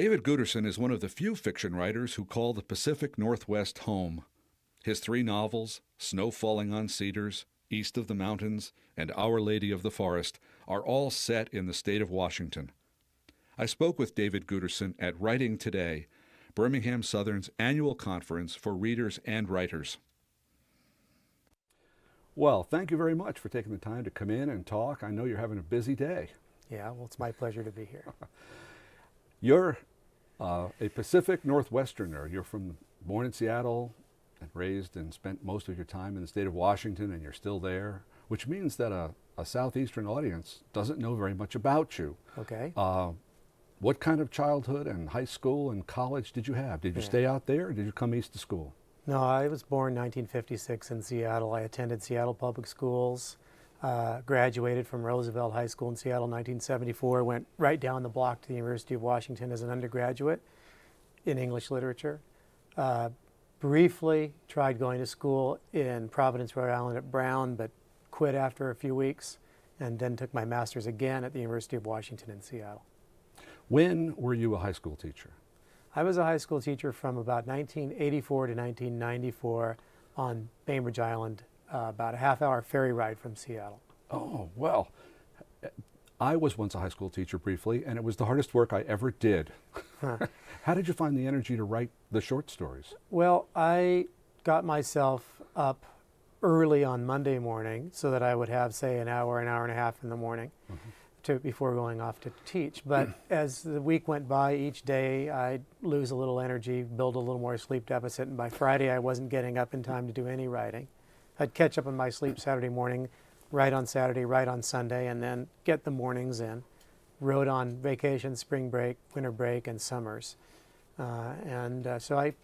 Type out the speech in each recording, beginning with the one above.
David Guterson is one of the few fiction writers who call the Pacific Northwest home. His 3 novels, Snow Falling on Cedars, East of the Mountains, and Our Lady of the Forest, are all set in the state of Washington. I spoke with David Guterson at Writing Today, Birmingham-Southern's annual conference for readers and writers. Well, thank you very much for taking the time to come in and talk. I know you're having a busy day. Yeah, well, it's my pleasure to be here. You're a Pacific Northwesterner. You're born in Seattle and raised and spent most of your time in the state of Washington, and you're still there, which means that a Southeastern audience doesn't know very much about you. Okay. What kind of childhood and high school and college did you have? Did you stay out there, or did you come east to school? No, I was born 1956 in Seattle. I attended Seattle Public Schools, graduated from Roosevelt High School in Seattle in 1974, went right down the block to the University of Washington as an undergraduate in English literature. Briefly tried going to school in Providence, Rhode Island at Brown, but quit after a few weeks, and then took my master's again at the University of Washington in Seattle. When were you a high school teacher? I was a high school teacher from about 1984 to 1994 on Bainbridge Island, about a half-hour ferry ride from Seattle. Oh, well, I was once a high school teacher briefly, and it was the hardest work I ever did. Huh. How did you find the energy to write the short stories? Well, I got myself up early on Monday morning so that I would have, say, an hour and a half in the morning before going off to teach. But as the week went by, each day I'd lose a little energy, build a little more sleep deficit, and by Friday I wasn't getting up in time to do any writing. I'd catch up on my sleep Saturday morning, write on Saturday, write on Sunday, and then get the mornings in. Wrote on vacation, spring break, winter break, and summers. So I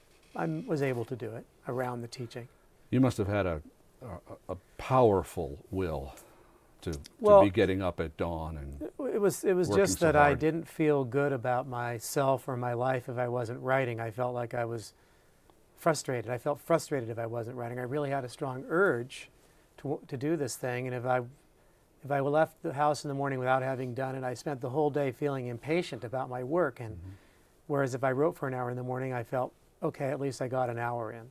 was able to do it around the teaching. You must have had a powerful will to be getting up at dawn and it was just that I didn't feel good about myself or my life if I wasn't writing. I felt like I was frustrated. I felt frustrated if I wasn't writing. I really had a strong urge to do this thing, and if I left the house in the morning without having done it, I spent the whole day feeling impatient about my work. And whereas if I wrote for an hour in the morning, I felt, okay, at least I got an hour in.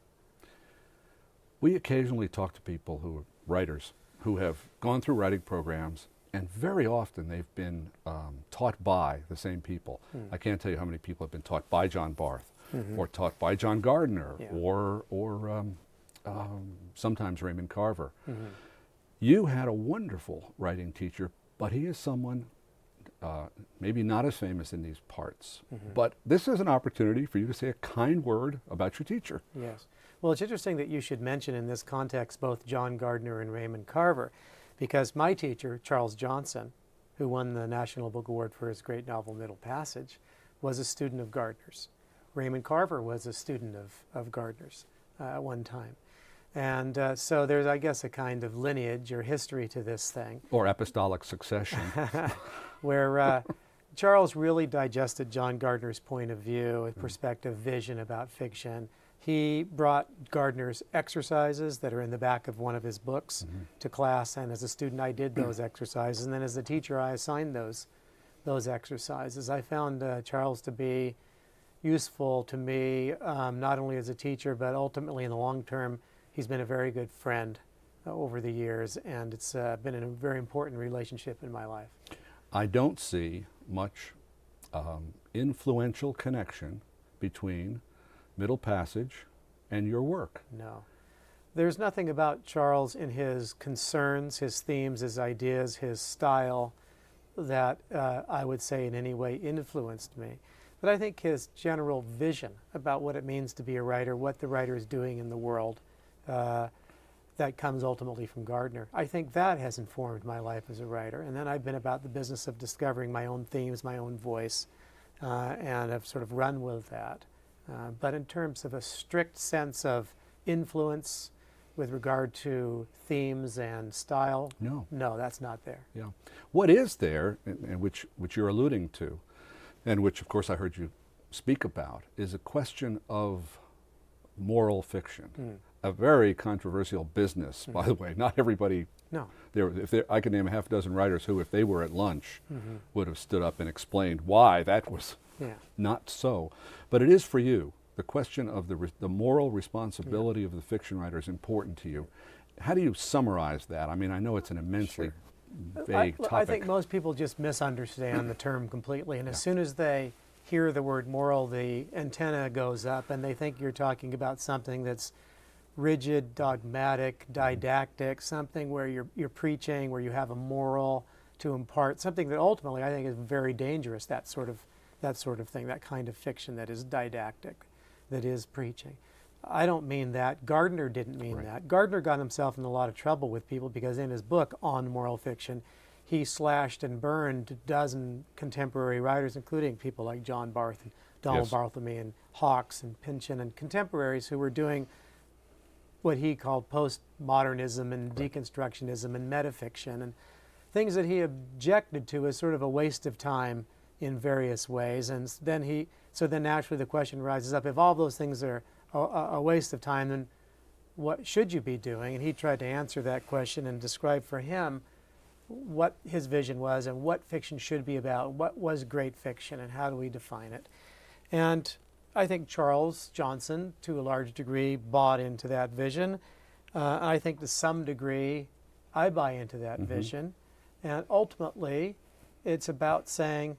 We occasionally talk to people who are writers who have gone through writing programs, and very often they've been taught by the same people. I can't tell you how many people have been taught by John Barth, or taught by John Gardner, or sometimes Raymond Carver. You had a wonderful writing teacher, but he is someone maybe not as famous in these parts. But this is an opportunity for you to say a kind word about your teacher. Yes. Well, it's interesting that you should mention in this context both John Gardner and Raymond Carver, because my teacher, Charles Johnson, who won the National Book Award for his great novel Middle Passage, was a student of Gardner's. Raymond Carver was a student of Gardner's at one time. And so there's, I guess, a kind of lineage or history to this thing. Or apostolic succession. Where Charles really digested John Gardner's point of view, a perspective, vision about fiction. He brought Gardner's exercises that are in the back of one of his books to class, and as a student I did those exercises, and then as a teacher I assigned those exercises. I found Charles to be useful to me, not only as a teacher, but ultimately in the long term. He's been a very good friend over the years, and it's been a very important relationship in my life. I don't see much influential connection between Middle Passage and your work. No. There's nothing about Charles in his concerns, his themes, his ideas, his style that I would say in any way influenced me. But I think his general vision about what it means to be a writer, what the writer is doing in the world, that comes ultimately from Gardner. I think that has informed my life as a writer. And then I've been about the business of discovering my own themes, my own voice, and I've sort of run with that. But in terms of a strict sense of influence with regard to themes and style, no, that's not there. Yeah. What is there, and which you're alluding to, and which of course I heard you speak about, is a question of moral fiction. A very controversial business, by the way. Not everybody. No. I could name a half dozen writers who, if they were at lunch, would have stood up and explained why that was Yeah. not so. But it is for you. The question of the moral responsibility of the fiction writer is important to you. How do you summarize that? I mean, I know it's an immensely vague topic. I think most people just misunderstand the term completely, and as soon as they hear the word moral, the antenna goes up, and they think you're talking about something that's rigid, dogmatic, didactic, something where you're preaching, where you have a moral to impart, something that ultimately I think is very dangerous, that sort of thing, that kind of fiction that is didactic, that is preaching. I don't mean that. Gardner didn't mean that. Gardner got himself in a lot of trouble with people because in his book on moral fiction, he slashed and burned a dozen contemporary writers, including people like John Barth and Donald Barthelme and Hawkes and Pynchon and contemporaries who were doing what he called postmodernism and deconstructionism and metafiction and things that he objected to as sort of a waste of time in various ways. And then then naturally the question rises up, if all those things are a waste of time, then what should you be doing? And he tried to answer that question and describe for him what his vision was and what fiction should be about, what was great fiction and how do we define it. And I think Charles Johnson, to a large degree, bought into that vision. I think to some degree, I buy into that vision. And ultimately, it's about saying,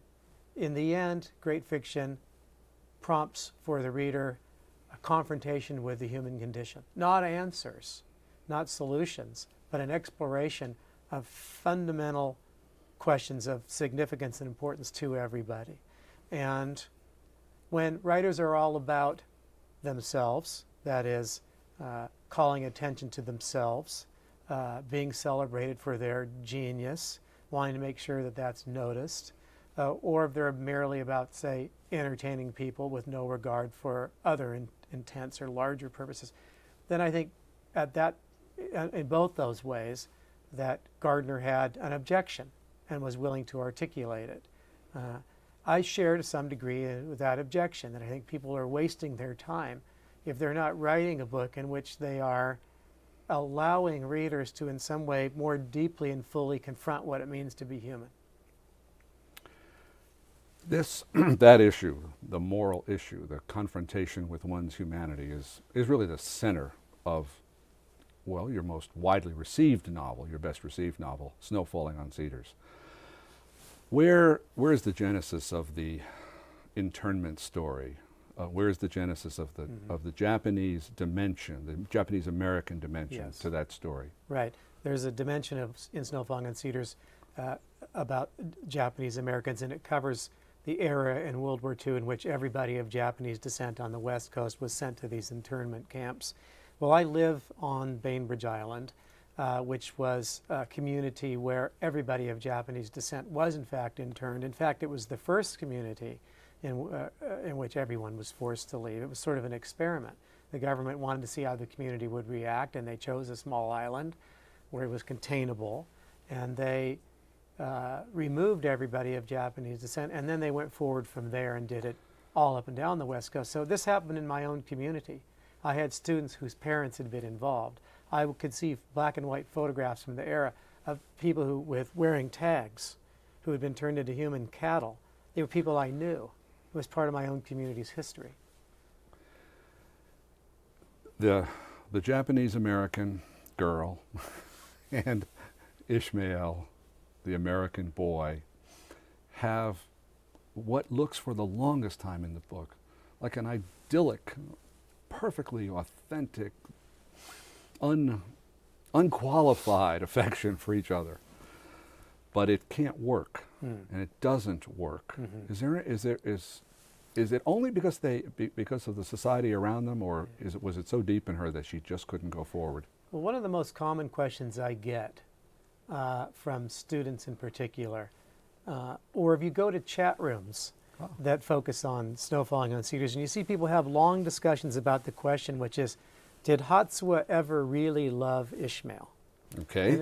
in the end, great fiction prompts for the reader a confrontation with the human condition. Not answers, not solutions, but an exploration of fundamental questions of significance and importance to everybody. And when writers are all about themselves, that is, calling attention to themselves, being celebrated for their genius, wanting to make sure that that's noticed, or if they're merely about, say, entertaining people with no regard for other intents or larger purposes, then I think in both those ways that Gardner had an objection and was willing to articulate it. I share to some degree with that objection, that I think people are wasting their time if they're not writing a book in which they are allowing readers to in some way more deeply and fully confront what it means to be human. That issue, the moral issue, the confrontation with one's humanity is really the center of, well, your most widely received novel, your best received novel, Snow Falling on Cedars. Where is the genesis of the internment story? Where is the genesis of the Japanese dimension, the Japanese-American dimension to that story? Right. There's a dimension in Snow Falling on Cedars about Japanese Americans, and it covers the era in World War II in which everybody of Japanese descent on the West Coast was sent to these internment camps. Well, I live on Bainbridge Island, which was a community where everybody of Japanese descent was in fact interned. In fact, it was the first community in which everyone was forced to leave. It was sort of an experiment. The government wanted to see how the community would react, and they chose a small island where it was containable, and they removed everybody of Japanese descent, and then they went forward from there and did it all up and down the West Coast. So this happened in my own community. I had students whose parents had been involved. I could see black and white photographs from the era of people wearing tags who had been turned into human cattle. They were people I knew. It was part of my own community's history. The Japanese-American girl and Ishmael, the American boy, have what looks for the longest time in the book like an idyllic, perfectly authentic, unqualified affection for each other. But it can't work, and it doesn't work. Is it only because of the society around them, or was it so deep in her that she just couldn't go forward? Well, one of the most common questions I get from students in particular, or if you go to chat rooms that focus on Snow Falling on Cedars, and you see people have long discussions about the question, which is, did Hatsuha ever really love Ishmael? Okay.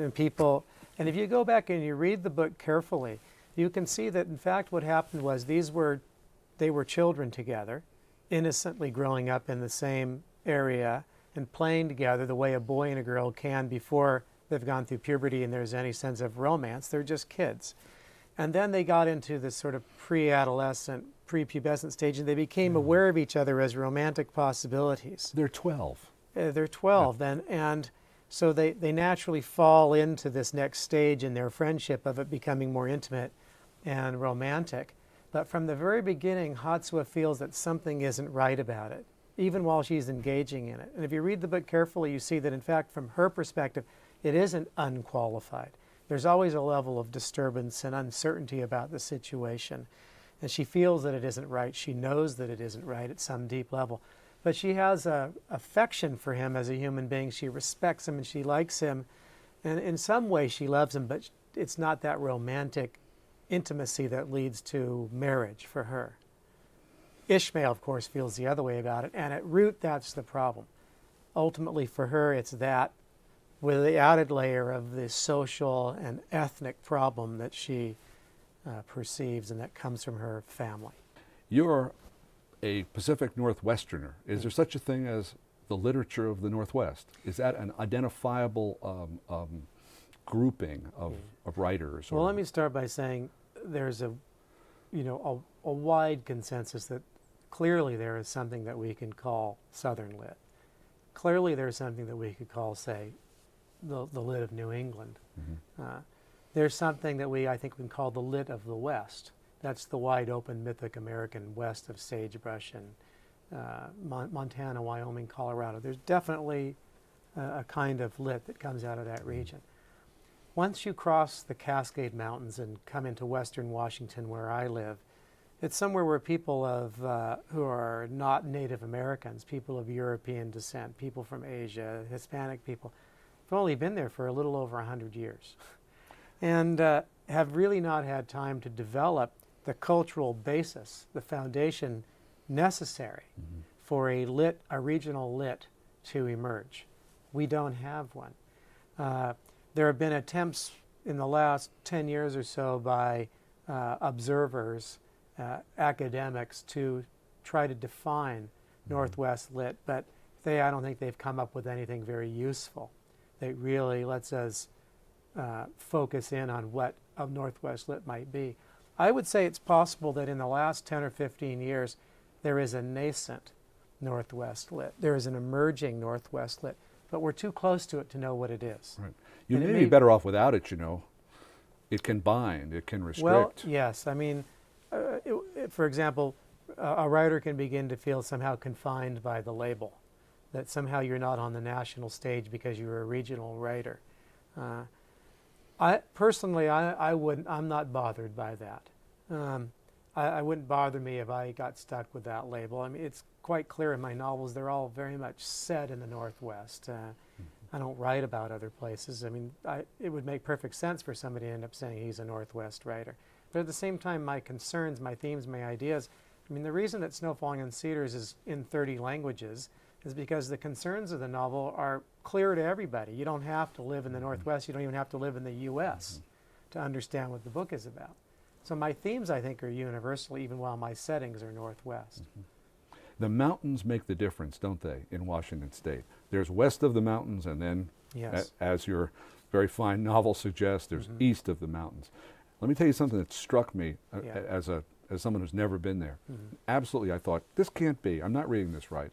And if you go back and you read the book carefully, you can see that in fact what happened was they were children together, innocently growing up in the same area and playing together the way a boy and a girl can before they've gone through puberty and there's any sense of romance. They're just kids. And then they got into this sort of pre-adolescent prepubescent stage, and they became aware of each other as romantic possibilities. They're 12. They're 12 then, and so they naturally fall into this next stage in their friendship of it becoming more intimate and romantic. But from the very beginning, Hatsuha feels that something isn't right about it, even while she's engaging in it. And if you read the book carefully, you see that, in fact, from her perspective, it isn't unqualified. There's always a level of disturbance and uncertainty about the situation. And she feels that it isn't right. She knows that it isn't right at some deep level. But she has a affection for him as a human being. She respects him and she likes him. And in some way she loves him, but it's not that romantic intimacy that leads to marriage for her. Ishmael, of course, feels the other way about it. And at root, that's the problem. Ultimately, for her, it's that with the added layer of the social and ethnic problem that she perceives and that comes from her family. You're a Pacific Northwesterner. Is there such a thing as the literature of the Northwest? Is that an identifiable grouping of writers? Well, let me start by saying there's a wide consensus that clearly there is something that we can call Southern Lit. Clearly there's something that we could call, say, the lit of New England. Mm-hmm. There's something that I think we can call the lit of the West. That's the wide open mythic American West of sagebrush and Montana, Wyoming, Colorado. There's definitely a kind of lit that comes out of that region. Once you cross the Cascade Mountains and come into western Washington where I live, it's somewhere where people who are not Native Americans, people of European descent, people from Asia, Hispanic people, have only been there for a little over 100 years and have really not had time to develop the cultural basis, the foundation necessary for a regional lit to emerge. We don't have one. There have been attempts in the last 10 years or so by observers, academics, to try to define Northwest lit, but I don't think they've come up with anything very useful that really lets us focus in on what a Northwest lit might be. I would say it's possible that in the last 10 or 15 years, there is a nascent Northwest lit. There is an emerging Northwest lit, but we're too close to it to know what it is. Right. You may be better off without it, you know. It can bind, it can restrict. Well, yes. I mean, for example, a writer can begin to feel somehow confined by the label, that somehow you're not on the national stage because you're a regional writer. I'm not bothered by that. I wouldn't bother me if I got stuck with that label. I mean, it's quite clear in my novels, they're all very much set in the Northwest. I don't write about other places. I mean, it would make perfect sense for somebody to end up saying he's a Northwest writer. But at the same time, my concerns, my themes, my ideas, I mean, the reason that Snow Falling on Cedars is in 30 languages is because the concerns of the novel are clear to everybody. You don't have to live in the Northwest. You don't even have to live in the U.S. to understand what the book is about. So my themes, I think, are universal, even while my settings are Northwest. The mountains make the difference, don't they, in Washington State? There's west of the mountains, and then, yes, as your very fine novel suggests, there's east of the mountains. Let me tell you something that struck me as someone who's never been there. Absolutely, I thought, this can't be. I'm not reading this right.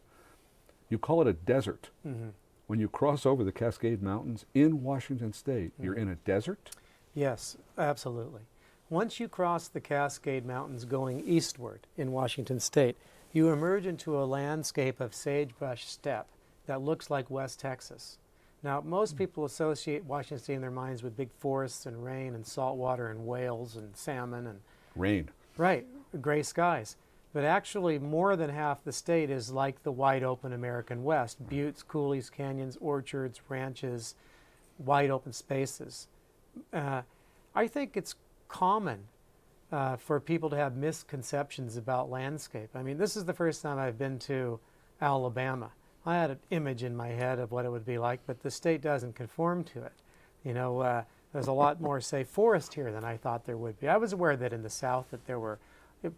You call it a desert. When you cross over the Cascade Mountains in Washington State, you're in a desert? Yes, absolutely. Once you cross the Cascade Mountains going eastward in Washington State, you emerge into a landscape of sagebrush steppe that looks like West Texas. Now, most people associate Washington State in their minds with big forests and rain and salt water and whales and salmon and rain. Right, gray skies. But actually, more than half the state is like the wide open American West: buttes, coulees, canyons, orchards, ranches, wide open spaces. I think it's common for people to have misconceptions about landscape. I mean, this is the first time I've been to Alabama. I had an image in my head of what it would be like, but the state doesn't conform to it. You know, there's a lot more, say, forest here than I thought there would be. I was aware that in the South that there were a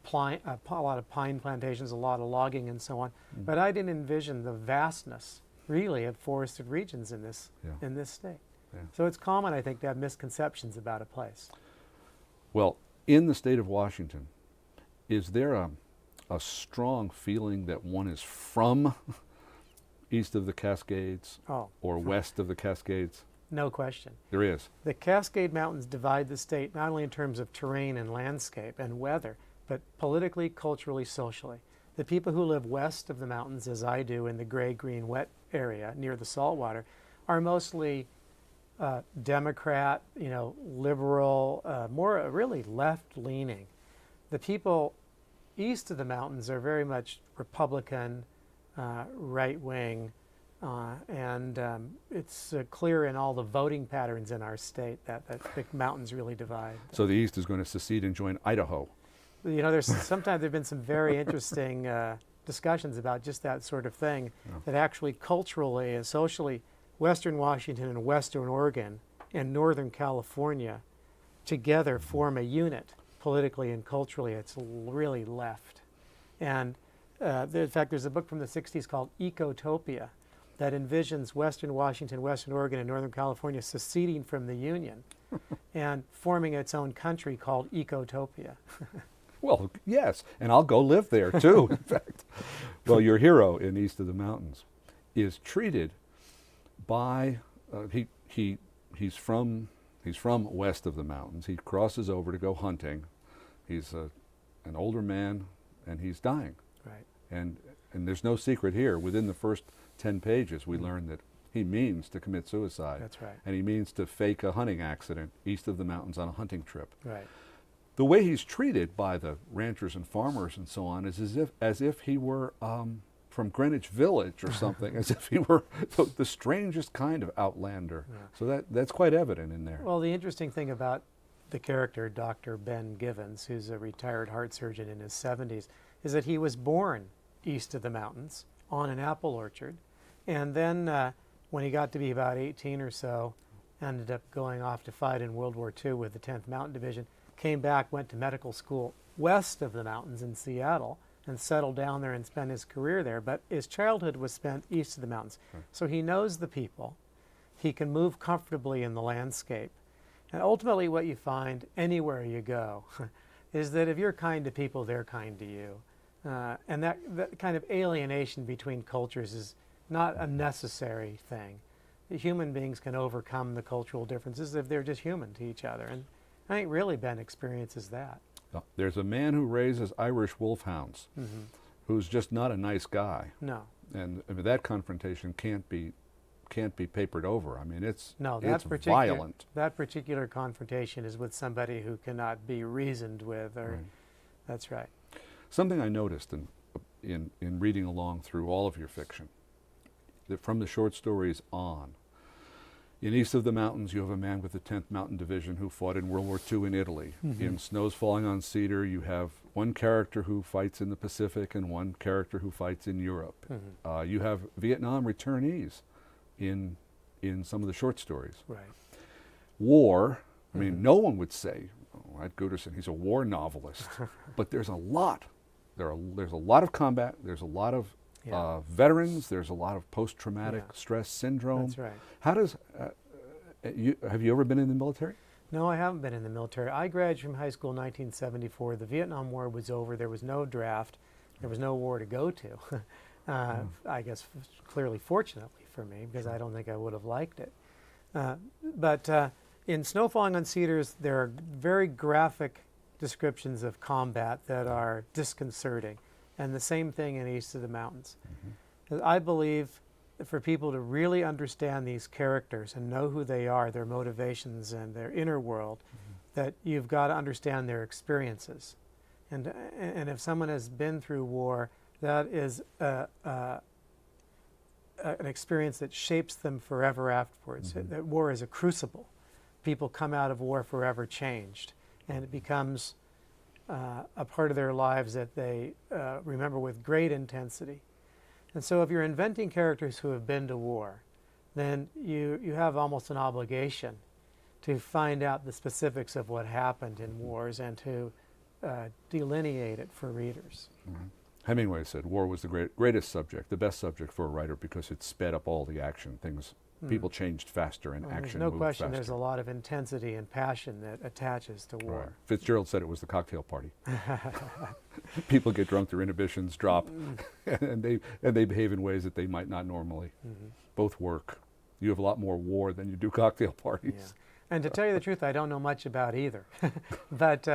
lot of pine plantations, a lot of logging and so on, but I didn't envision the vastness, really, of forested regions in this state. Yeah. So it's common, I think, to have misconceptions about a place. Well, in the state of Washington, is there a strong feeling that one is from east of the Cascades or west of the Cascades? No question. There is. The Cascade Mountains divide the state not only in terms of terrain and landscape and weather, but politically, culturally, socially. The people who live west of the mountains, as I do in the gray, green, wet area near the saltwater, are mostly Democrat, liberal, more really left-leaning. The people east of the mountains are very much Republican, right-wing, and it's clear in all the voting patterns in our state that the mountains really divide. So the East is going to secede and join Idaho. Sometimes there've been some very interesting discussions about just that sort of thing, that actually culturally and socially, Western Washington and Western Oregon and Northern California together form a unit politically and culturally. It's really left. And in fact, there's a book from the 60s called Ecotopia that envisions Western Washington, Western Oregon, and Northern California seceding from the Union and forming its own country called Ecotopia. Well, yes, and I'll go live there too, in fact. Well, your hero in East of the Mountains is treated by, he's from west of the mountains. He crosses over to go hunting. He's an older man, and he's dying. Right. And there's no secret here. Within the first 10 pages, we learn that he means to commit suicide. That's right. And he means to fake a hunting accident east of the mountains on a hunting trip. Right. The way he's treated by the ranchers and farmers and so on is as if he were from Greenwich Village or something, as if he were the strangest kind of outlander. Yeah. So that's quite evident in there. Well, the interesting thing about the character, Dr. Ben Givens, who's a retired heart surgeon in his 70s, is that he was born east of the mountains on an apple orchard, and then when he got to be about 18 or so, ended up going off to fight in World War II with the 10th Mountain Division, came back, went to medical school west of the mountains in Seattle, and settled down there and spent his career there. But his childhood was spent east of the mountains. Right. So he knows the people. He can move comfortably in the landscape. And ultimately what you find anywhere you go is that if you're kind to people, they're kind to you. And that kind of alienation between cultures is not a necessary thing. Human beings can overcome the cultural differences if they're just human to each other. And I think really Ben experiences that. There's a man who raises Irish wolfhounds who's just not a nice guy. No. And I mean, that confrontation can't be papered over. I mean, it's violent. That particular confrontation is with somebody who cannot be reasoned with. Or, right. That's right. Something I noticed in reading along through all of your fiction, that from the short stories on, in East of the Mountains, you have a man with the 10th Mountain Division who fought in World War II in Italy. In Snows Falling on Cedar, you have one character who fights in the Pacific and one character who fights in Europe. You have Vietnam returnees in some of the short stories. Right. War, I mean, no one would say, David Guterson, he's a war novelist. But there's a lot. There's a lot of combat. There's a lot of veterans. There's a lot of post-traumatic stress syndrome. That's right. How does have you ever been in the military? No, I haven't been in the military. I graduated from high school in 1974. The Vietnam War was over. There was no draft. There was no war to go to. I guess clearly, fortunately for me, because I don't think I would have liked it. But in Snow Falling on Cedars, there are very graphic descriptions of combat that are disconcerting. And the same thing in East of the Mountains. I believe that for people to really understand these characters and know who they are, their motivations and their inner world, that you've got to understand their experiences. And if someone has been through war, that is an experience that shapes them forever afterwards. That war is a crucible. People come out of war forever changed, and it becomes a part of their lives that they remember with great intensity. And so if you're inventing characters who have been to war, then you have almost an obligation to find out the specifics of what happened in wars and to delineate it for readers. Hemingway said war was the greatest subject, the best subject for a writer, because it sped up all the action. Things people changed faster and action There's no moved question faster. there's a lot of intensity and passion that attaches to war. Right. Fitzgerald said it was the cocktail party. People get drunk, their inhibitions drop, and they behave in ways that they might not normally. Both work. You have a lot more war than you do cocktail parties. Yeah. And to tell you the truth, I don't know much about either. But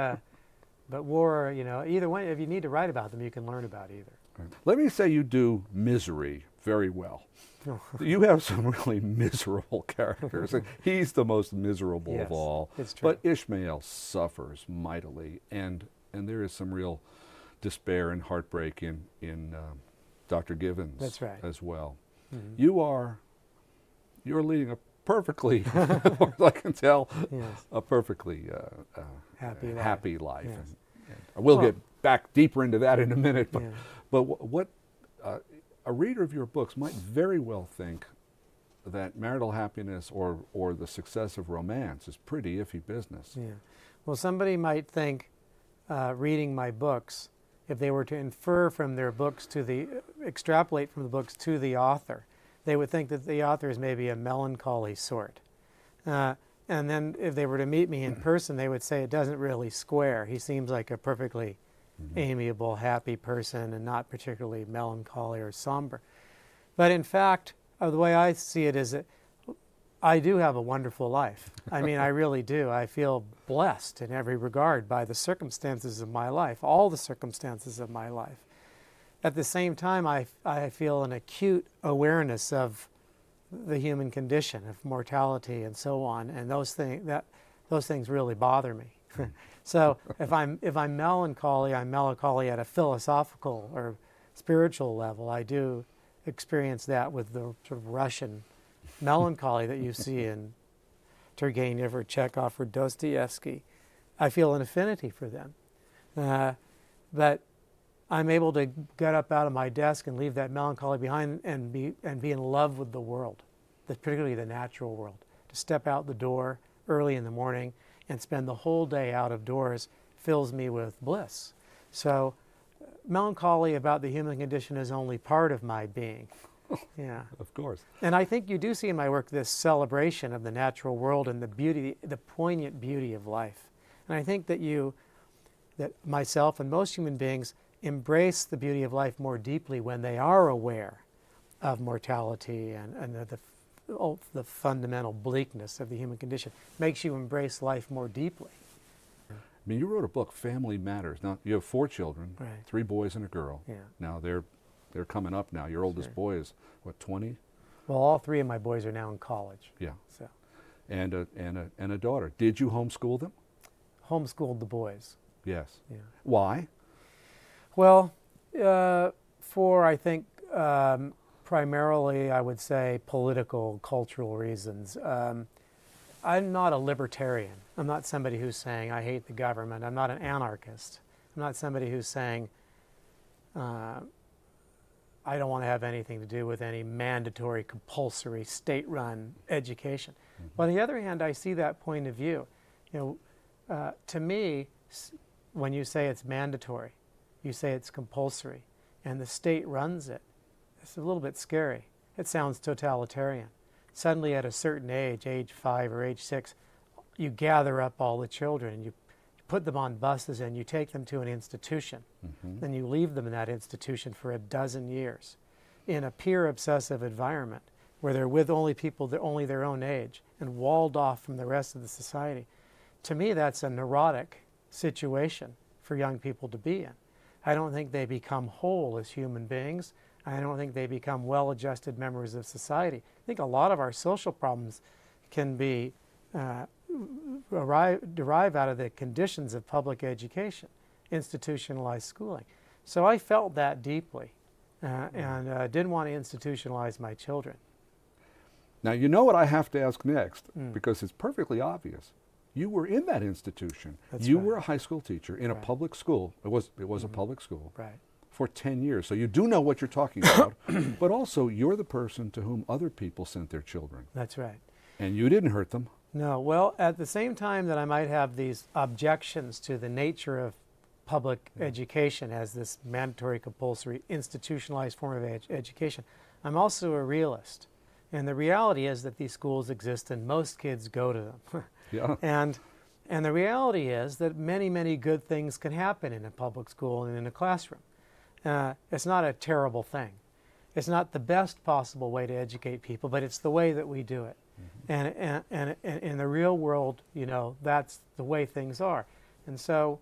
war, you know, either one, if you need to write about them, you can learn about either. Right. Let me say you do misery very well. You have some really miserable characters. He's the most miserable Yes, of all. it's true. But Ishmael suffers mightily, and there is some real despair and heartbreak in Dr. Givens. That's right. As well. Mm-hmm. You're leading a perfectly, as far as I can tell, Yes. a perfectly Happy life. life. Yes. And we'll Well- get back deeper into that in a minute. But, Yeah. but what a reader of your books might very well think that marital happiness or the success of romance is pretty iffy business. Yeah. Well, somebody might think, reading my books, if they were to infer from their books extrapolate from the books to the author, they would think that the author is maybe a melancholy sort. And then if they were to meet me in person, they would say it doesn't really square. He seems like a perfectly amiable, happy person and not particularly melancholy or somber. But in fact, the way I see it is that I do have a wonderful life. I mean, I really do. I feel blessed in every regard by the circumstances of my life, all the circumstances of my life. At the same time, I feel an acute awareness of the human condition, of mortality and so on, and those things really bother me. So if I'm melancholy, I'm melancholy at a philosophical or spiritual level. I do experience that with the sort of Russian melancholy that you see in Turgenev or Chekhov or Dostoevsky. I feel an affinity for them. But I'm able to get up out of my desk and leave that melancholy behind and be in love with the world, particularly the natural world. To step out the door early in the morning and spend the whole day out of doors fills me with bliss. So melancholy about the human condition is only part of my being. Yeah. Of course. And I think you do see in my work this celebration of the natural world and the beauty, the poignant beauty of life. And I think that that myself and most human beings embrace the beauty of life more deeply when they are aware of mortality and the fundamental bleakness of the human condition. Makes you embrace life more deeply. I mean, you wrote a book, Family Matters. Now, you have 4 children, Right. 3 boys and a girl. Yeah. Now, they're coming up now. Your oldest Sure. boy is, what, 20? Well, all 3 of my boys are now in college. Yeah. So And a daughter. Did you homeschool them? homeschooled the boys. Yes. Yeah. Why? Well, for I think primarily I would say political, cultural reasons. I'm not a libertarian. I'm not somebody who's saying I hate the government. I'm not an anarchist. I'm not somebody who's saying I don't want to have anything to do with any mandatory, compulsory, state-run education. But on the other hand, I see that point of view. You know, to me, when you say it's mandatory, you say it's compulsory, and the state runs it, it's a little bit scary. It sounds totalitarian. Suddenly at a certain age, age 5 or age 6, you gather up all the children and you put them on buses and you take them to an institution. Then you leave them in that institution for a dozen years in a peer obsessive environment where they're with only people that only their own age and walled off from the rest of the society. To me, that's a neurotic situation for young people to be in. I don't think they become whole as human beings. I don't think they become well-adjusted members of society. I think a lot of our social problems can be derive out of the conditions of public education, institutionalized schooling. So I felt that deeply and didn't want to institutionalize my children. Now, you know what I have to ask next, because it's perfectly obvious. You were in that institution. That's you right. were a high school teacher in a Right. public school. It was a public school. Right. For 10 years. So you do know what you're talking about, but also you're the person to whom other people sent their children. That's right. And you didn't hurt them. No, well, at the same time that I might have these objections to the nature of public education as this mandatory, compulsory, institutionalized form of education, I'm also a realist. And the reality is that these schools exist and most kids go to them. Yeah. And the reality is that many, many good things can happen in a public school and in a classroom. It's not a terrible thing. It's not the best possible way to educate people, but it's the way that we do it. Mm-hmm. And in the real world, you know, that's the way things are. And so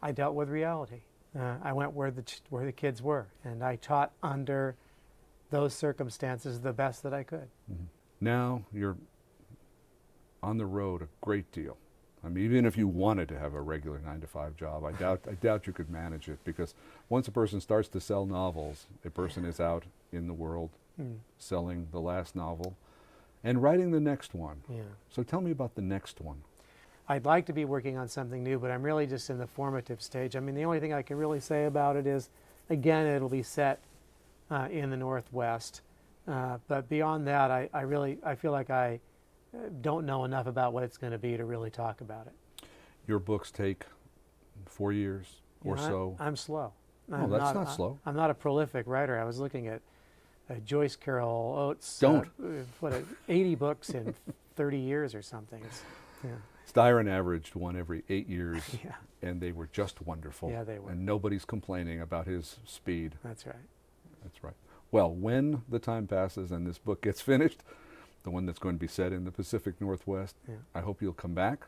I dealt with reality. I went where the kids were, and I taught under those circumstances the best that I could. Mm-hmm. Now you're on the road a great deal. I mean, even if you wanted to have a regular 9-to-5 job, I doubt you could manage it, because once a person starts to sell novels, a person is out in the world selling the last novel and writing the next one. Yeah. So tell me about the next one. I'd like to be working on something new, but I'm really just in the formative stage. I mean, the only thing I can really say about it is, again, it'll be set in the Northwest. But beyond that, I feel like I don't know enough about what it's going to be to really talk about it. Your books take 4 years or so. I'm slow. No, that's not slow. I'm not a prolific writer. I was looking at Joyce Carol Oates. 80 books in 30 years or something. Styron averaged one every 8 years, Yeah. and they were just wonderful. Yeah, they were. And nobody's complaining about his speed. That's right. That's right. Well, when the time passes and this book gets finished, the one that's going to be set in the Pacific Northwest, Yeah. I hope you'll come back,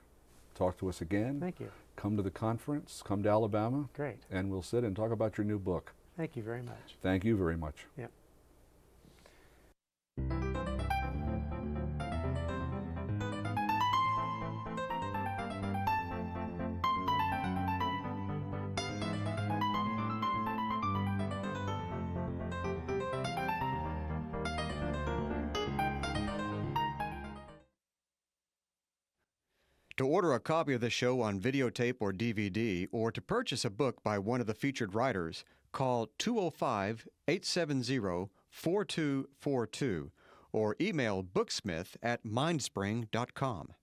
talk to us again. Thank you. Come to the conference, come to Alabama. Great. And we'll sit and talk about your new book. Thank you very much. Thank you very much. Yep. To order a copy of the show on videotape or DVD, or to purchase a book by one of the featured writers, call 205-870-4242 or email booksmith@mindspring.com.